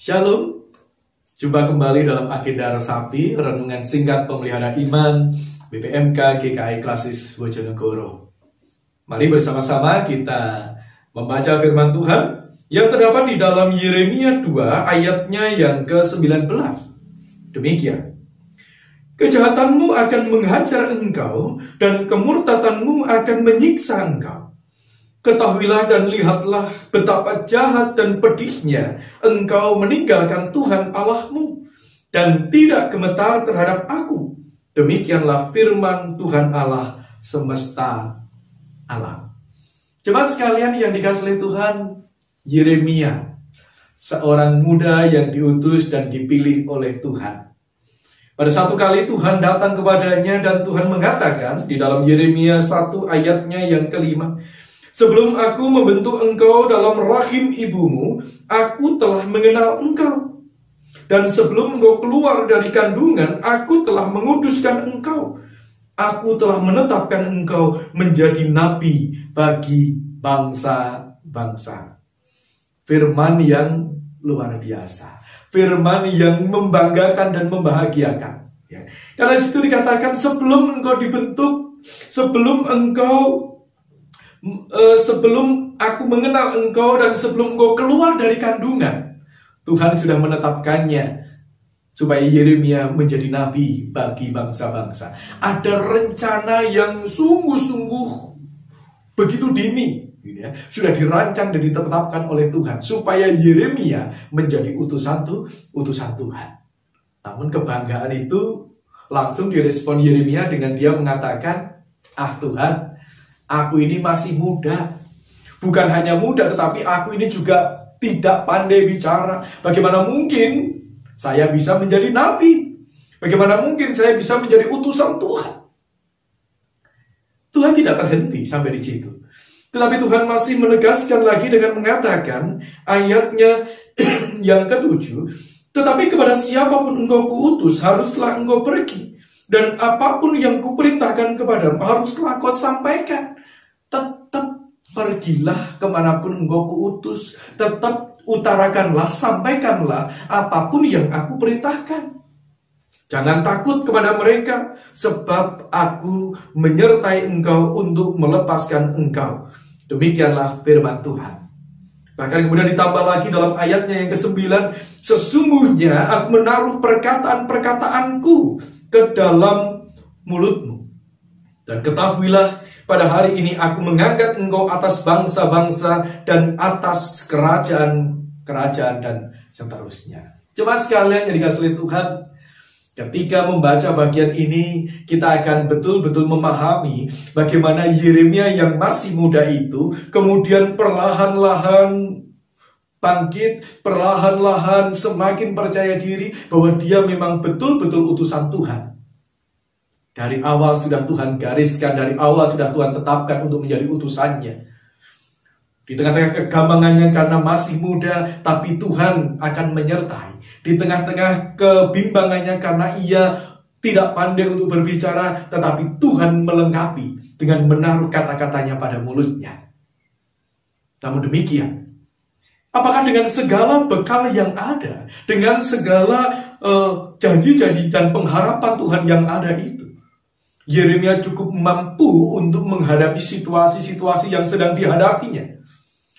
Shalom, jumpa kembali dalam Agenda Resapi, Renungan Singkat Pemelihara Iman, BPMK GKI Klasis Bojonegoro. Mari bersama-sama kita membaca firman Tuhan yang terdapat di dalam Yeremia 2 ayatnya yang ke-19. Demikian, kejahatanmu akan menghajar engkau dan kemurtadanmu akan menyiksa engkau. Ketahuilah dan lihatlah betapa jahat dan pedihnya engkau meninggalkan Tuhan Allahmu dan tidak gemetar terhadap aku. Demikianlah firman Tuhan Allah semesta alam. Jemaat sekalian yang dikasihi Tuhan, Yeremia, seorang muda yang diutus dan dipilih oleh Tuhan. Pada satu kali Tuhan datang kepadanya dan Tuhan mengatakan di dalam Yeremia 1 ayatnya yang ke-5, sebelum aku membentuk engkau dalam rahim ibumu, aku telah mengenal engkau. Dan sebelum engkau keluar dari kandungan, aku telah menguduskan engkau. Aku telah menetapkan engkau menjadi nabi bagi bangsa-bangsa. Firman yang luar biasa. Firman yang membanggakan dan membahagiakan. Ya. Karena itu dikatakan sebelum engkau dibentuk, sebelum aku mengenal engkau dan sebelum engkau keluar dari kandungan, Tuhan sudah menetapkannya supaya Yeremia menjadi nabi bagi bangsa-bangsa. Ada rencana yang sungguh-sungguh begitu dini, gitu ya, sudah dirancang dan ditetapkan oleh Tuhan supaya Yeremia menjadi utusan Tuhan. Namun kebanggaan itu langsung direspon Yeremia dengan dia mengatakan, Tuhan, aku ini masih muda. Bukan hanya muda, tetapi aku ini juga tidak pandai bicara. Bagaimana mungkin saya bisa menjadi nabi? Bagaimana mungkin saya bisa menjadi utusan Tuhan? Tuhan tidak terhenti sampai di situ. Tetapi Tuhan masih menegaskan lagi dengan mengatakan, ayatnya yang ke-7, tetapi kepada siapapun engkau kuutus, haruslah engkau pergi. Dan apapun yang kuperintahkan kepadamu, haruslah kau sampaikan. Tetap pergilah kemanapun engkau kuutus. Tetap utarakanlah, sampaikanlah apapun yang aku perintahkan. Jangan takut kepada mereka, sebab aku menyertai engkau untuk melepaskan engkau. Demikianlah firman Tuhan. Bahkan kemudian ditambah lagi dalam ayatnya yang ke-9, sesungguhnya aku menaruh perkataan-perkataanku ke dalam mulutmu. Dan ketahuilah, pada hari ini aku mengangkat engkau atas bangsa-bangsa dan atas kerajaan-kerajaan dan seterusnya. Jemaat sekalian yang dikasihi Tuhan, ketika membaca bagian ini, kita akan betul-betul memahami bagaimana Yeremia yang masih muda itu kemudian perlahan-lahan bangkit, perlahan-lahan semakin percaya diri bahwa dia memang betul-betul utusan Tuhan. Dari awal sudah Tuhan gariskan, dari awal sudah Tuhan tetapkan untuk menjadi utusannya. Di tengah-tengah kegambangannya karena masih muda, tapi Tuhan akan menyertai. Di tengah-tengah kebimbangannya karena ia tidak pandai untuk berbicara, tetapi Tuhan melengkapi dengan menaruh kata-katanya pada mulutnya. Namun demikian, apakah dengan segala bekal yang ada, dengan segala janji-janji dan pengharapan Tuhan yang ada itu, Yeremia cukup mampu untuk menghadapi situasi-situasi yang sedang dihadapinya?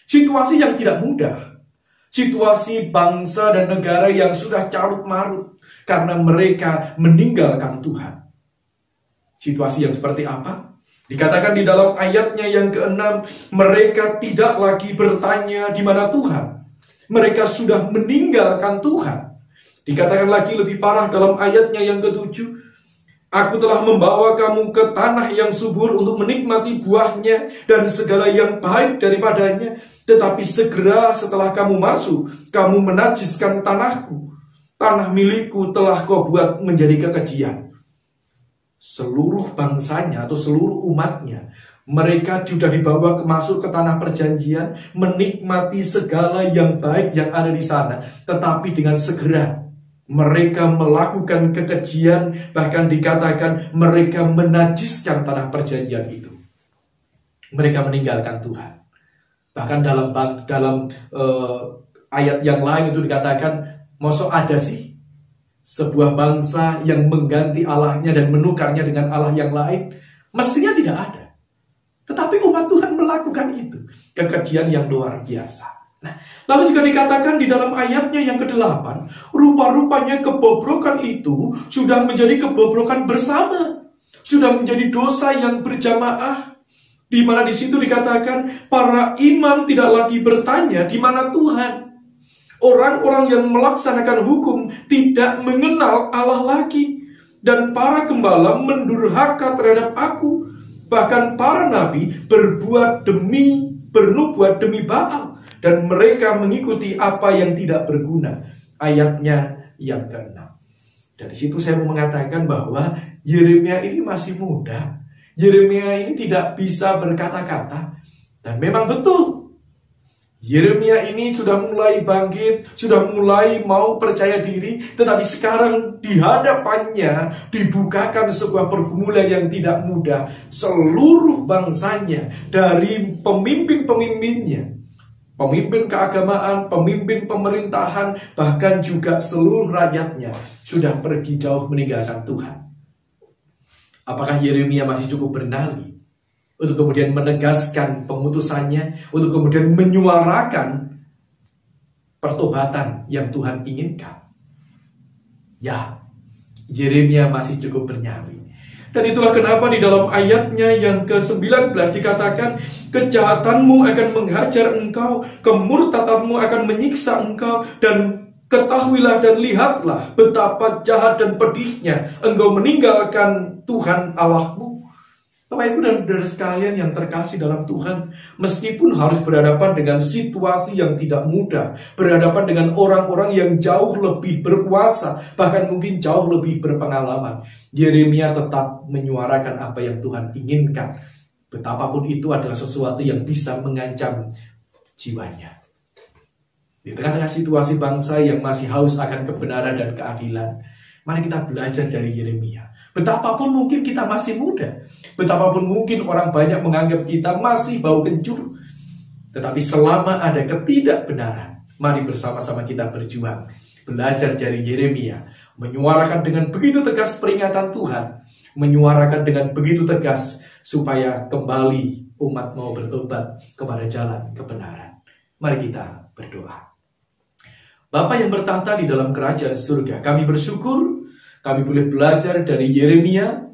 Situasi yang tidak mudah. Situasi bangsa dan negara yang sudah carut-marut karena mereka meninggalkan Tuhan. Situasi yang seperti apa? Dikatakan di dalam ayatnya yang ke-6, mereka tidak lagi bertanya di mana Tuhan. Mereka sudah meninggalkan Tuhan. Dikatakan lagi lebih parah dalam ayatnya yang ke-7, aku telah membawa kamu ke tanah yang subur untuk menikmati buahnya dan segala yang baik daripadanya. Tetapi segera setelah kamu masuk, kamu menajiskan tanahku. Tanah milikku telah kau buat menjadi kekejian. Seluruh bangsanya atau seluruh umatnya, mereka sudah dibawa masuk ke tanah perjanjian, menikmati segala yang baik yang ada di sana. Tetapi dengan segera mereka melakukan kekejian, bahkan dikatakan mereka menajiskan tanah perjanjian itu. Mereka meninggalkan Tuhan. Bahkan dalam ayat yang lain itu dikatakan Mosok ada sih sebuah bangsa yang mengganti Allahnya dan menukarnya dengan Allah yang lain? Mestinya tidak ada. Tetapi umat Tuhan melakukan itu. Kekejian yang luar biasa. Nah, lalu juga dikatakan di dalam ayatnya yang ke-8, rupa-rupanya kebobrokan itu sudah menjadi kebobrokan bersama. Sudah menjadi dosa yang berjamaah. Di mana di situ dikatakan para imam tidak lagi bertanya di mana Tuhan. Orang-orang yang melaksanakan hukum tidak mengenal Allah lagi. Dan para gembala mendurhaka terhadap aku. Bahkan para nabi bernubuat demi Baal. Dan mereka mengikuti apa yang tidak berguna. Ayatnya yang ke-6. Dari situ saya mau mengatakan bahwa Yeremia ini masih muda. Yeremia ini tidak bisa berkata-kata. Dan memang betul. Yeremia ini sudah mulai bangkit, sudah mulai mau percaya diri. Tetapi sekarang di hadapannya dibukakan sebuah pergumulan yang tidak mudah. Seluruh bangsanya, dari pemimpin-pemimpinnya, pemimpin keagamaan, pemimpin pemerintahan, bahkan juga seluruh rakyatnya sudah pergi jauh meninggalkan Tuhan. Apakah Yeremia masih cukup bernyali untuk kemudian menegaskan pemutusannya, untuk kemudian menyuarakan pertobatan yang Tuhan inginkan? Ya, Yeremia masih cukup bernyali. Dan itulah kenapa di dalam ayatnya yang ke-19 dikatakan, kejahatanmu akan menghajar engkau, kemurtadanmu akan menyiksa engkau, dan ketahuilah dan lihatlah betapa jahat dan pedihnya engkau meninggalkan Tuhan Allahmu. Bapak Ibu dan saudara sekalian yang terkasih dalam Tuhan, meskipun harus berhadapan dengan situasi yang tidak mudah, berhadapan dengan orang-orang yang jauh lebih berkuasa, bahkan mungkin jauh lebih berpengalaman, Yeremia tetap menyuarakan apa yang Tuhan inginkan. Betapapun itu adalah sesuatu yang bisa mengancam jiwanya. Di tengah-tengah situasi bangsa yang masih haus akan kebenaran dan keadilan, mari kita belajar dari Yeremia. Betapapun mungkin kita masih muda, betapapun mungkin orang banyak menganggap kita masih bau kencur, tetapi selama ada ketidakbenaran, mari bersama-sama kita berjuang. Belajar dari Yeremia, menyuarakan dengan begitu tegas peringatan Tuhan, menyuarakan dengan begitu tegas supaya kembali umat mau bertobat kepada jalan kebenaran. Mari kita berdoa. Bapa yang bertahta di dalam kerajaan surga, kami bersyukur kami boleh belajar dari Yeremia.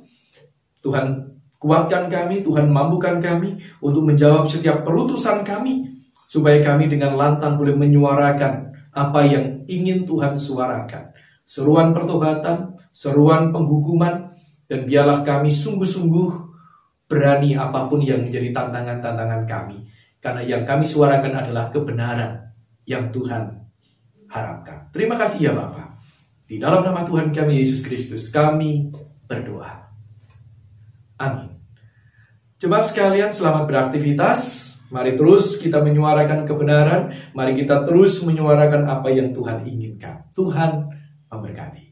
Tuhan kuatkan kami, Tuhan mampukan kami untuk menjawab setiap perutusan kami, supaya kami dengan lantang boleh menyuarakan apa yang ingin Tuhan suarakan. Seruan pertobatan, seruan penghukuman, dan biarlah kami sungguh-sungguh berani apapun yang menjadi tantangan-tantangan kami. Karena yang kami suarakan adalah kebenaran yang Tuhan harapkan. Terima kasih ya Bapak. Di dalam nama Tuhan kami Yesus Kristus kami berdoa. Amin. Jemaat sekalian, selamat beraktivitas. Mari terus kita menyuarakan kebenaran. Mari kita terus menyuarakan apa yang Tuhan inginkan. Tuhan memberkati.